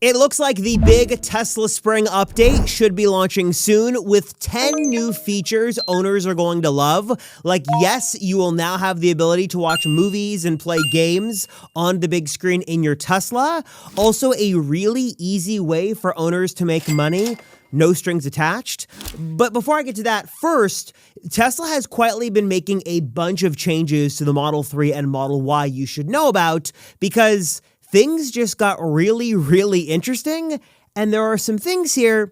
It looks like the big Tesla Spring update should be launching soon with 10 new features owners are going to love. Like, yes, you will now have the ability to watch movies and play games on the big screen in your Tesla. Also, a really easy way for owners to make money. No strings attached. But before I get to that, first, Tesla has quietly been making a bunch of changes to the Model 3 and Model Y you should know about because things just got really, really interesting, and there are some things here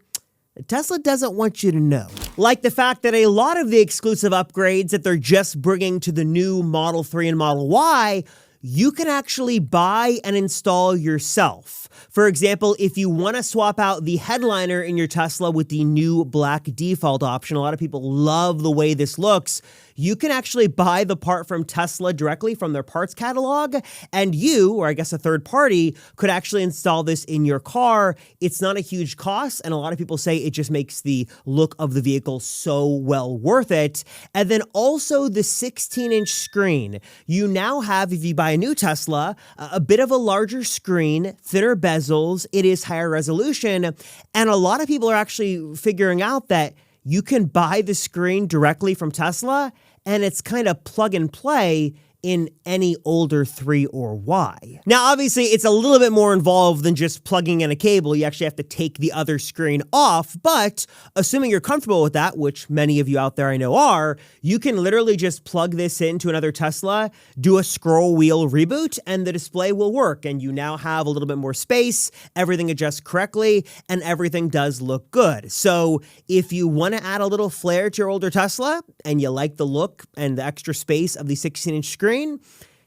Tesla doesn't want you to know. Like the fact that a lot of the exclusive upgrades that they're just bringing to the new Model 3 and Model Y, you can actually buy and install yourself. For example, if you want to swap out the headliner in your Tesla with the new black default option, a lot of people love the way this looks. You can actually buy the part from Tesla directly from their parts catalog, and you, or I guess a third party, could actually install this in your car. It's not a huge cost, and a lot of people say it just makes the look of the vehicle so well worth it. And then also the 16-inch screen. You now have, if you buy a new Tesla, a bit of a larger screen, thinner bezels, it is higher resolution, and a lot of people are actually figuring out that you can buy the screen directly from Tesla, and it's kind of plug and play in any older 3 or Y. Now, obviously, it's a little bit more involved than just plugging in a cable. You actually have to take the other screen off, but assuming you're comfortable with that, which many of you out there I know are, you can literally just plug this into another Tesla, do a scroll wheel reboot, and the display will work, and you now have a little bit more space, everything adjusts correctly, and everything does look good. So if you want to add a little flair to your older Tesla, and you like the look and the extra space of the 16-inch screen,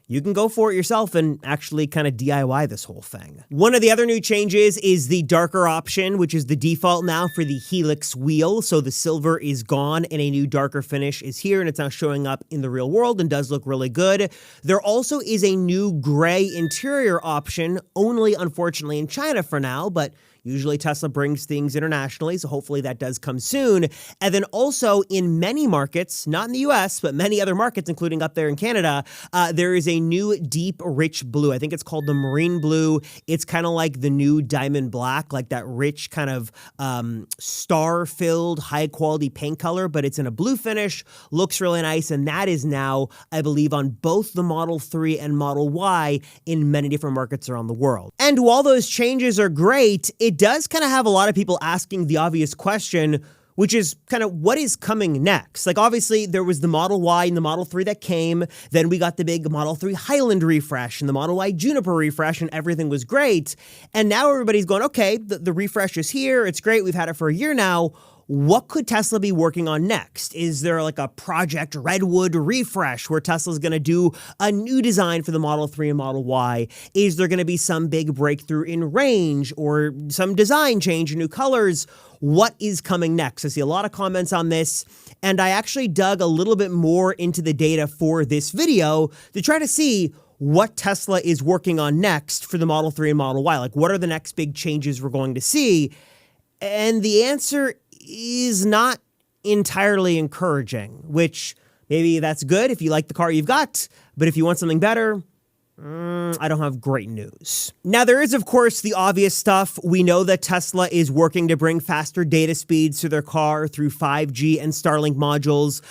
you can go for it yourself and actually kind of DIY this whole thing. One of the other new changes is the darker option, which is the default now for the Helix wheel. So the silver is gone and a new darker finish is here, and it's now showing up in the real world and does look really good. There also is a new gray interior option, only unfortunately in China for now, but usually Tesla brings things internationally, so hopefully that does come soon. And then also in many markets, not in the US, but many other markets, including up there in Canada, there is a new deep, rich blue. I think it's called the marine blue. It's kind of like the new diamond black, like that rich kind of star-filled, high-quality paint color, but it's in a blue finish, looks really nice, and that is now, I believe, on both the Model 3 and Model Y in many different markets around the world. And while those changes are great, it does kind of have a lot of people asking the obvious question, which is kind of what is coming next? Like, obviously, there was the Model Y and the Model 3 that came. Then we got the big Model 3 Highland refresh and the Model Y Juniper refresh, and everything was great. And now everybody's going, okay, the refresh is here. It's great. We've had it for a year now. What could Tesla be working on next? Is there like a Project Redwood refresh where Tesla's going to do a new design for the Model 3 and Model Y? Is there going to be some big breakthrough in range or some design change or new colors? What is coming next? I see a lot of comments on this, and I actually dug a little bit more into the data for this video to try to see what Tesla is working on next for the Model 3 and Model Y. Like, what are the next big changes we're going to see? And the answer is not entirely encouraging, which maybe that's good if you like the car you've got, but if you want something better, I don't have great news. Now, there is, of course, the obvious stuff. We know that Tesla is working to bring faster data speeds to their car through 5G and Starlink modules.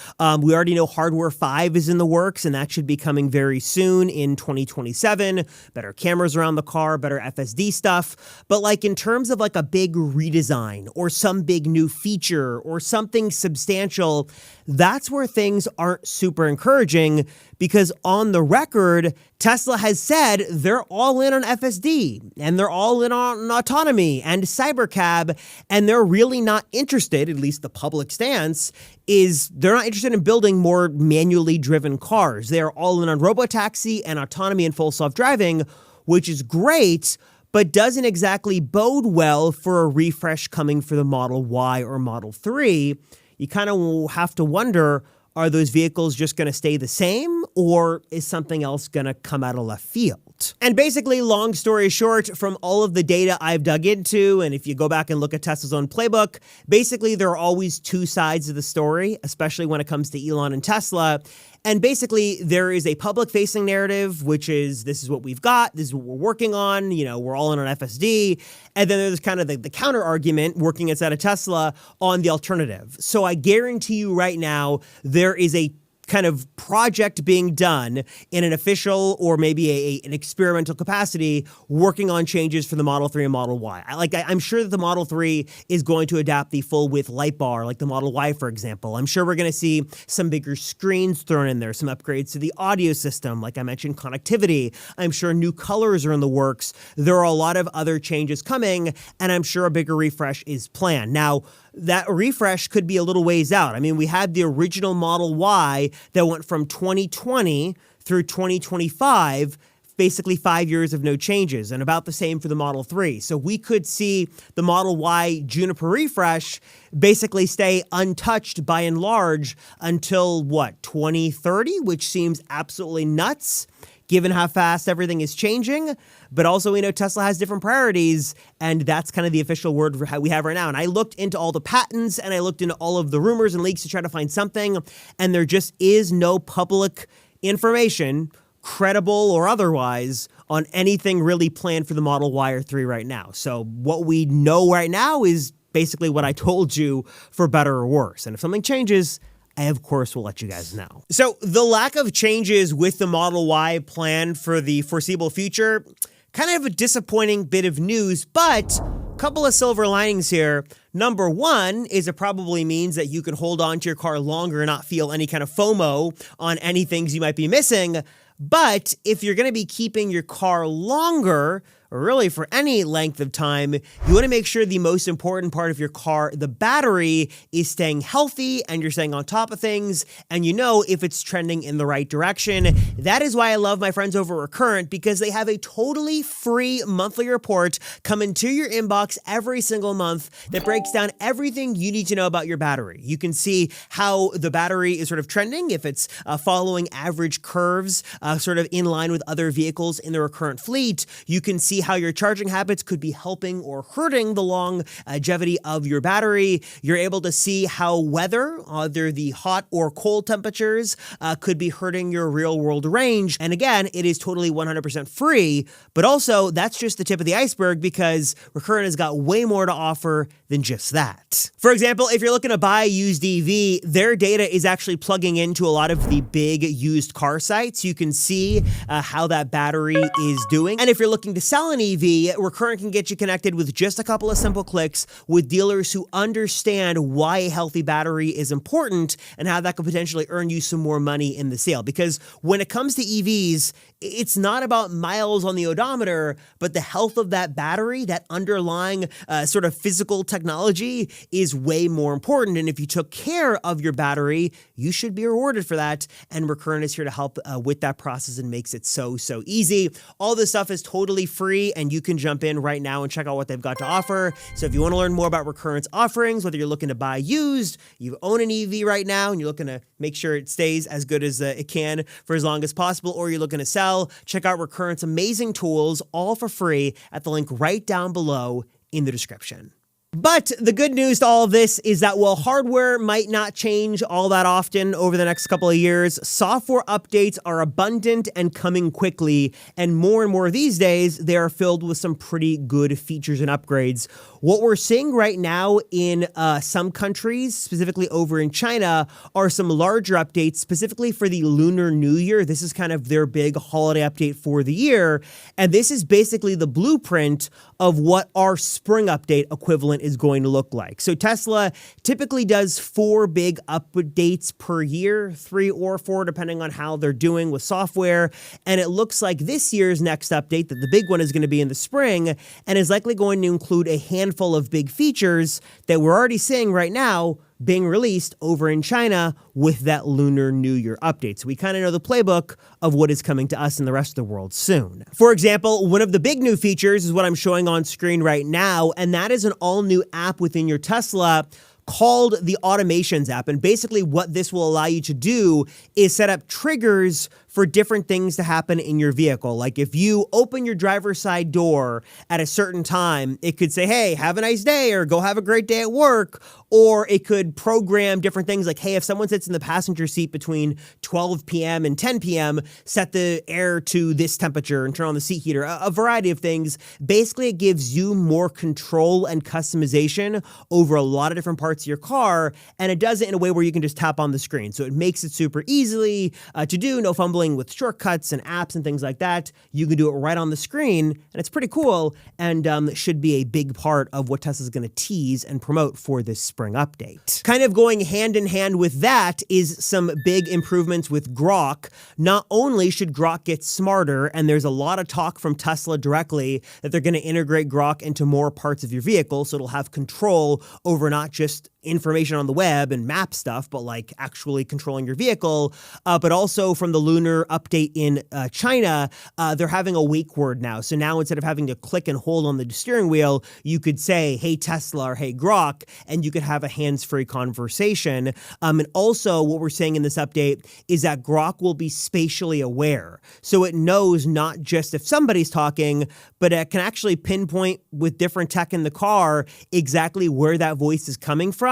We already know Hardware 5 is in the works, and that should be coming very soon in 2027. Better cameras around the car, better FSD stuff. But like in terms of like a big redesign or some big new feature or something substantial, that's where things aren't super encouraging, because on the record, Tesla has said they're all in on FSD and they're all in on autonomy and cybercab, and they're really not interested, at least the public stance, is they're not interested in building more manually driven cars. They are all in on robotaxi and autonomy and full self-driving, which is great, but doesn't exactly bode well for a refresh coming for the Model Y or Model 3. You kind of have to wonder, are those vehicles just going to stay the same, or is something else going to come out of left field? result. And basically, long story short, from all of the data I've dug into, and if you go back and look at Tesla's own playbook, basically there are always two sides of the story, especially when it comes to Elon and Tesla. And basically, there is a public-facing narrative, which is, this is what we've got, this is what we're working on, we're all in on FSD. And then there's kind of the counter-argument working inside of Tesla on the alternative. So I guarantee you right now, there is a kind of project being done in an official or maybe an experimental capacity working on changes for the Model 3 and Model Y. I'm sure that the Model 3 is going to adapt the full width light bar like the Model Y, for example. I'm sure we're going to see some bigger screens thrown in there, some upgrades to the audio system, like I mentioned, connectivity. I'm sure new colors are in the works. There are a lot of other changes coming, and I'm sure a bigger refresh is planned. Now, that refresh could be a little ways out. I mean, we had the original Model Y that went from 2020 through 2025, basically 5 years of no changes, and about the same for the Model 3. So we could see the Model Y Juniper refresh basically stay untouched by and large until, 2030, which seems absolutely nuts, given how fast everything is changing. But also, we know Tesla has different priorities, and that's kind of the official word we have right now. And I looked into all the patents, and I looked into all of the rumors and leaks to try to find something, and there just is no public information, credible or otherwise, on anything really planned for the Model Y or 3 right now. So what we know right now is basically what I told you, for better or worse. And if something changes, I, of course, will let you guys know. So the lack of changes with the Model Y plan for the foreseeable future, kind of a disappointing bit of news, but a couple of silver linings here. Number one is it probably means that you can hold on to your car longer and not feel any kind of FOMO on any things you might be missing. But if you're going to be keeping your car longer, or really for any length of time, you want to make sure the most important part of your car, the battery, is staying healthy and you're staying on top of things, and if it's trending in the right direction. That is why I love my friends over at Recurrent, because they have a totally free monthly report coming to your inbox every single month that breaks down everything you need to know about your battery. You can see how the battery is sort of trending, if it's following average curves, sort of in line with other vehicles in the Recurrent fleet. You can see how your charging habits could be helping or hurting the longevity of your battery. You're able to see how weather, either the hot or cold temperatures, could be hurting your real-world range. And again, it is totally 100% free, but also that's just the tip of the iceberg, because Recurrent has got way more to offer than just that. For example, if you're looking to buy a used EV, their data is actually plugging into a lot of the big used car sites. You can see how that battery is doing. And if you're looking to sell an EV, Recurrent can get you connected with just a couple of simple clicks with dealers who understand why a healthy battery is important and how that could potentially earn you some more money in the sale. Because when it comes to EVs, it's not about miles on the odometer, but the health of that battery, that underlying sort of physical technology, is way more important. And if you took care of your battery, you should be rewarded for that. And Recurrent is here to help with that process and makes it so easy. All this stuff is totally free, and you can jump in right now and check out what they've got to offer. So if you want to learn more about Recurrent's offerings, whether you're looking to buy used, you own an EV right now, and you're looking to make sure it stays as good as it can for as long as possible, or you're looking to sell, check out Recurrent's amazing tools, all for free, at the link right down below in the description. But the good news to all of this is that while hardware might not change all that often over the next couple of years, software updates are abundant and coming quickly, and more these days, they are filled with some pretty good features and upgrades. What we're seeing right now in some countries, specifically over in China, are some larger updates, specifically for the Lunar New Year. This is kind of their big holiday update for the year, and this is basically the blueprint of what our spring update equivalent is going to look like. So Tesla typically does 4 big updates per year, 3 or 4, depending on how they're doing with software. And it looks like this year's next update, that the big one is going to be in the spring, and is likely going to include a handful of big features that we're already seeing right now being released over in China with that Lunar New Year update. So we kind of know the playbook of what is coming to us in the rest of the world soon. For example, one of the big new features is what I'm showing on screen right now, and that is an all-new app within your Tesla called the Automations app. And basically what this will allow you to do is set up triggers for different things to happen in your vehicle. Like if you open your driver's side door at a certain time, it could say, hey, have a nice day, or go have a great day at work. Or it could program different things like, hey, if someone sits in the passenger seat between 12 p.m. and 10 p.m., set the air to this temperature and turn on the seat heater, a variety of things. Basically, it gives you more control and customization over a lot of different parts of your car, and it does it in a way where you can just tap on the screen. So it makes it super easily to do, no fumbling with shortcuts and apps and things like that. You can do it right on the screen, and it's pretty cool, and should be a big part of what Tesla's going to tease and promote for this spring update. Kind of going hand in hand with that is some big improvements with Grok. Not only should Grok get smarter, and there's a lot of talk from Tesla directly that they're going to integrate Grok into more parts of your vehicle, so it'll have control over not just information on the web and map stuff, but like actually controlling your vehicle. But also from the lunar update in China, they're having a wake word now. So now instead of having to click and hold on the steering wheel, you could say, hey, Tesla, or hey, Grok, and you could have a hands-free conversation. And also what we're saying in this update is that Grok will be spatially aware. So it knows not just if somebody's talking, but it can actually pinpoint with different tech in the car exactly where that voice is coming from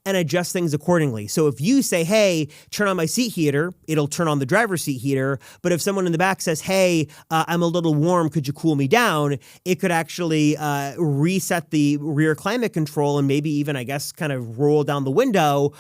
and adjust things accordingly. So if you say, hey, turn on my seat heater, it'll turn on the driver's seat heater. But if someone in the back says, hey, I'm a little warm, could you cool me down? It could actually reset the rear climate control and maybe even, I guess, kind of roll down the window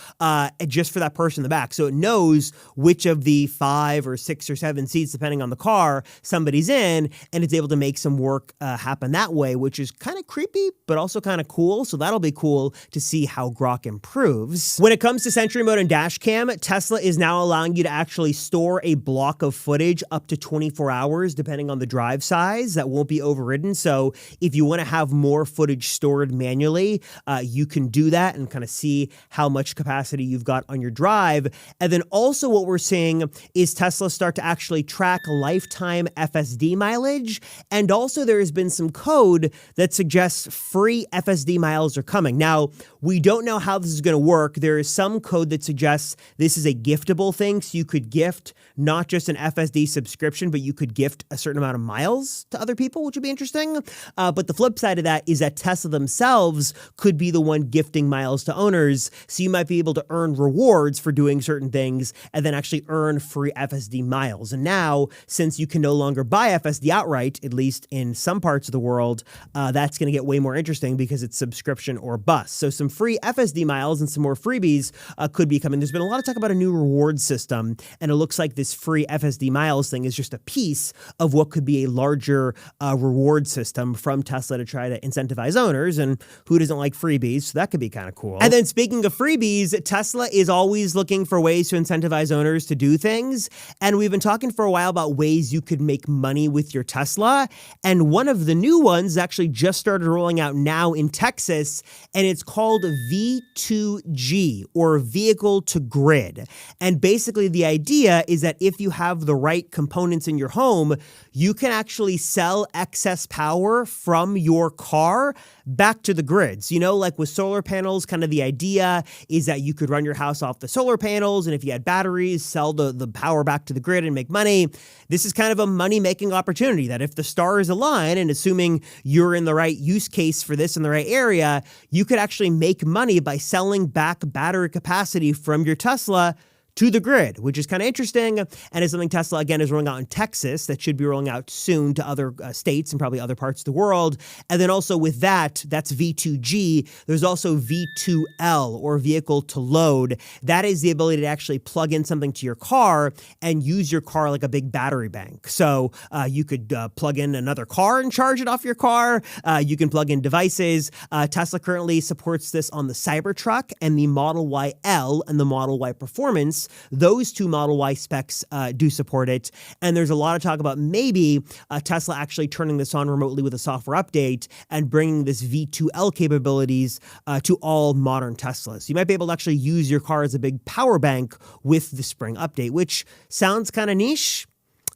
just for that person in the back. So it knows which of the 5 or 6 or 7 seats, depending on the car, somebody's in, and it's able to make some work happen that way, which is kind of creepy, but also kind of cool. So that'll be cool to see how Grok improves. When it comes to Sentry Mode and Dash Cam, Tesla is now allowing you to actually store a block of footage up to 24 hours, depending on the drive size. That won't be overridden. So if you want to have more footage stored manually, you can do that and kind of see how much capacity you've got on your drive. And then also what we're seeing is Tesla start to actually track lifetime FSD mileage. And also there has been some code that suggests free FSD miles are coming. Now, we don't know how this is going to work. There is some code that suggests this is a giftable thing. So you could gift not just an FSD subscription, but you could gift a certain amount of miles to other people, which would be interesting. But the flip side of that is that Tesla themselves could be the one gifting miles to owners. So you might be able to earn rewards for doing certain things and then actually earn free FSD miles. And now, since you can no longer buy FSD outright, at least in some parts of the world, that's going to get way more interesting because it's subscription or bust. So some free FSD miles and some more freebies could be coming. There's been a lot of talk about a new reward system, and it looks like this free FSD miles thing is just a piece of what could be a larger reward system from Tesla to try to incentivize owners, and who doesn't like freebies? So that could be kind of cool. And then speaking of freebies, Tesla is always looking for ways to incentivize owners to do things, and we've been talking for a while about ways you could make money with your Tesla, and one of the new ones actually just started rolling out now in Texas, and it's called V2G, or Vehicle to Grid. And basically the idea is that if you have the right components in your home, you can actually sell excess power from your car back to the grids. You know, like with solar panels, kind of the idea is that you could run your house off the solar panels, and if you had batteries, sell the power back to the grid and make money. This is kind of a money-making opportunity that if the stars align, and assuming you're in the right use case for this in the right area, you could actually make money by selling back battery capacity from your Tesla to the grid, which is kind of interesting, and is something Tesla, again, is rolling out in Texas that should be rolling out soon to other states and probably other parts of the world. And then also with that, that's V2G, there's also V2L, or Vehicle to Load. That is the ability to actually plug in something to your car and use your car like a big battery bank. So you could plug in another car and charge it off your car. You can plug in devices. Tesla currently supports this on the Cybertruck and the Model Y L and the Model Y Performance. Those two Model Y specs do support it. And there's a lot of talk about maybe Tesla actually turning this on remotely with a software update and bringing this V2L capabilities to all modern Teslas. You might be able to actually use your car as a big power bank with the spring update, which sounds kind of niche,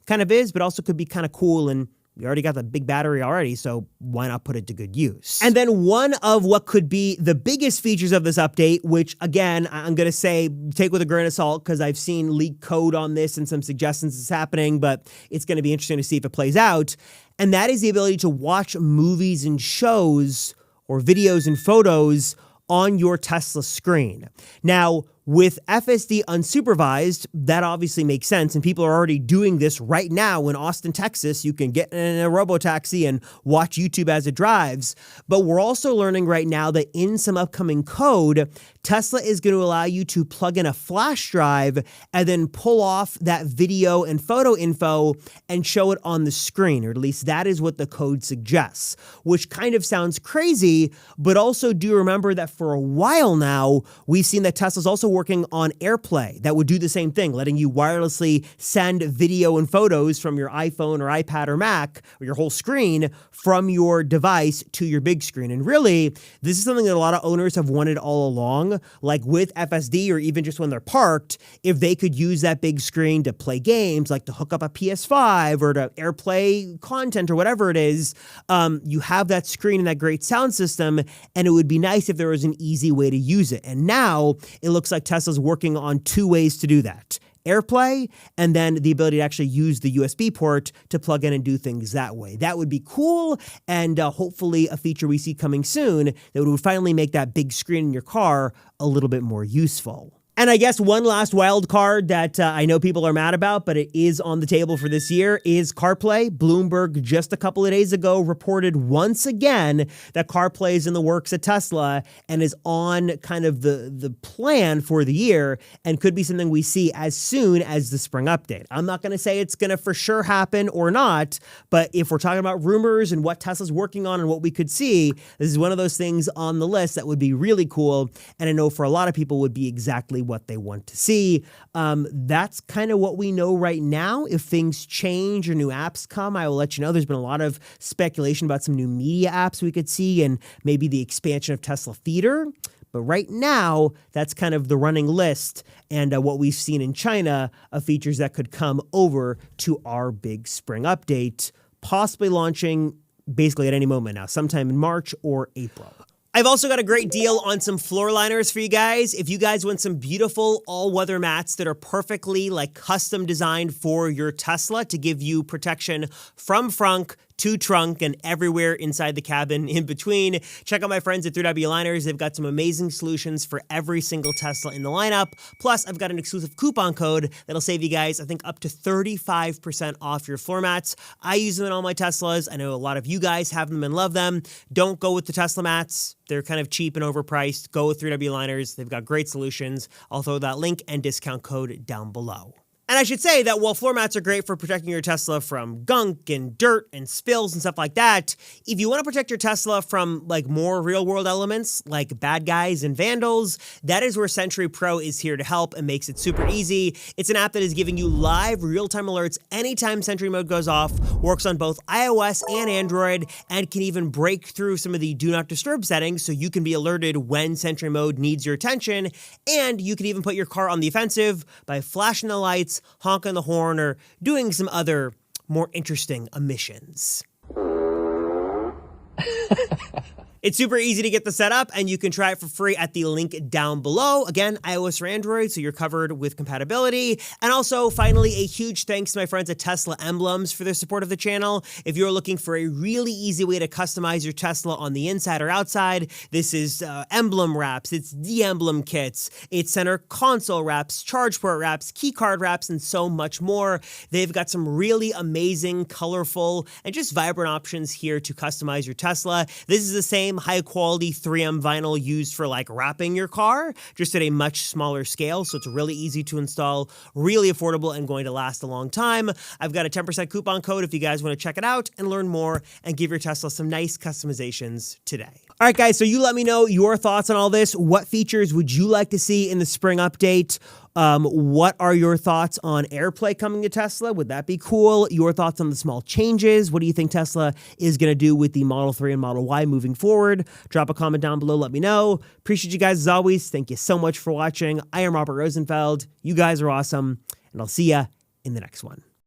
kind of is, but also could be kind of cool and You already got the big battery already, so why not put it to good use? And then one of what could be the biggest features of this update, which again, I'm going to say take with a grain of salt because I've seen leaked code on this and some suggestions is happening, but it's going to be interesting to see if it plays out. And that is the ability to watch movies and shows or videos and photos on your Tesla screen. Now, with FSD unsupervised, that obviously makes sense, and people are already doing this right now in Austin, Texas. You can get in a robotaxi and watch YouTube as it drives, but we're also learning right now that in some upcoming code, Tesla is going to allow you to plug in a flash drive and then pull off that video and photo info and show it on the screen, or at least that is what the code suggests, which kind of sounds crazy, but also do remember that for a while now, we've seen that Tesla's also working on AirPlay that would do the same thing, letting you wirelessly send video and photos from your iPhone or iPad or Mac or your whole screen from your device to your big screen. And really, this is something that a lot of owners have wanted all along, like with FSD or even just when they're parked, if they could use that big screen to play games, like to hook up a PS5 or to AirPlay content or whatever it is, you have that screen and that great sound system, and it would be nice if there was an easy way to use it. And now it looks like Tesla's working on two ways to do that: AirPlay, and then the ability to actually use the USB port to plug in and do things that way. That would be cool, and hopefully a feature we see coming soon that would finally make that big screen in your car a little bit more useful. And I guess one last wild card that I know people are mad about, but it is on the table for this year, is CarPlay. Bloomberg just a couple of days ago reported once again that CarPlay is in the works at Tesla and is on kind of the plan for the year and could be something we see as soon as the spring update. I'm not going to say it's going to for sure happen or not, but if we're talking about rumors and what Tesla's working on and what we could see, this is one of those things on the list that would be really cool. And I know for a lot of people would be exactly what they want to see. That's kind of what we know right now. If things change or new apps come, I will let you know. There's been a lot of speculation about some new media apps we could see and maybe the expansion of Tesla Theater. But right now, that's kind of the running list and what we've seen in China of features that could come over to our big spring update, possibly launching basically at any moment now, sometime in March or April. I've also got a great deal on some floor liners for you guys. If you guys want some beautiful all-weather mats that are perfectly like custom designed for your Tesla to give you protection from frunk to trunk and everywhere inside the cabin in between, check out my friends at 3W Liners. They've got some amazing solutions for every single Tesla in the lineup. Plus, I've got an exclusive coupon code that'll save you guys, I think, up to 35% off your floor mats. I use them in all my Teslas. I know a lot of you guys have them and love them. Don't go with the Tesla mats. They're kind of cheap and overpriced. Go with 3W Liners. They've got great solutions. I'll throw that link and discount code down below. And I should say that while floor mats are great for protecting your Tesla from gunk and dirt and spills and stuff like that, if you want to protect your Tesla from like more real world elements like bad guys and vandals, that is where Sentry Pro is here to help and makes it super easy. It's an app that is giving you live real-time alerts anytime Sentry mode goes off, works on both iOS and Android, and can even break through some of the do not disturb settings so you can be alerted when Sentry mode needs your attention. And you can even put your car on the offensive by flashing the lights, honking the horn, or doing some other more interesting omissions. It's super easy to get the setup, and you can try it for free at the link down below. Again, iOS or Android, so you're covered with compatibility. And also, finally, a huge thanks to my friends at Tesla Emblems for their support of the channel. If you're looking for a really easy way to customize your Tesla on the inside or outside, this is emblem wraps, it's de-emblem kits, it's center console wraps, charge port wraps, key card wraps, and so much more. They've got some really amazing, colorful, and just vibrant options here to customize your Tesla. This is the same high quality 3M vinyl used for like wrapping your car, just at a much smaller scale. So it's really easy to install, really affordable, and going to last a long time. I've got a 10% coupon code if you guys want to check it out and learn more and give your Tesla some nice customizations today. All right, guys, so you let me know your thoughts on all this. What features would you like to see in the spring update? What are your thoughts on AirPlay coming to Tesla? Would that be cool? Your thoughts on the small changes? What do you think Tesla is going to do with the Model 3 and Model Y moving forward? Drop a comment down below. Let me know. Appreciate you guys as always. Thank you so much for watching. I am Robert Rosenfeld. You guys are awesome, and I'll see ya in the next one.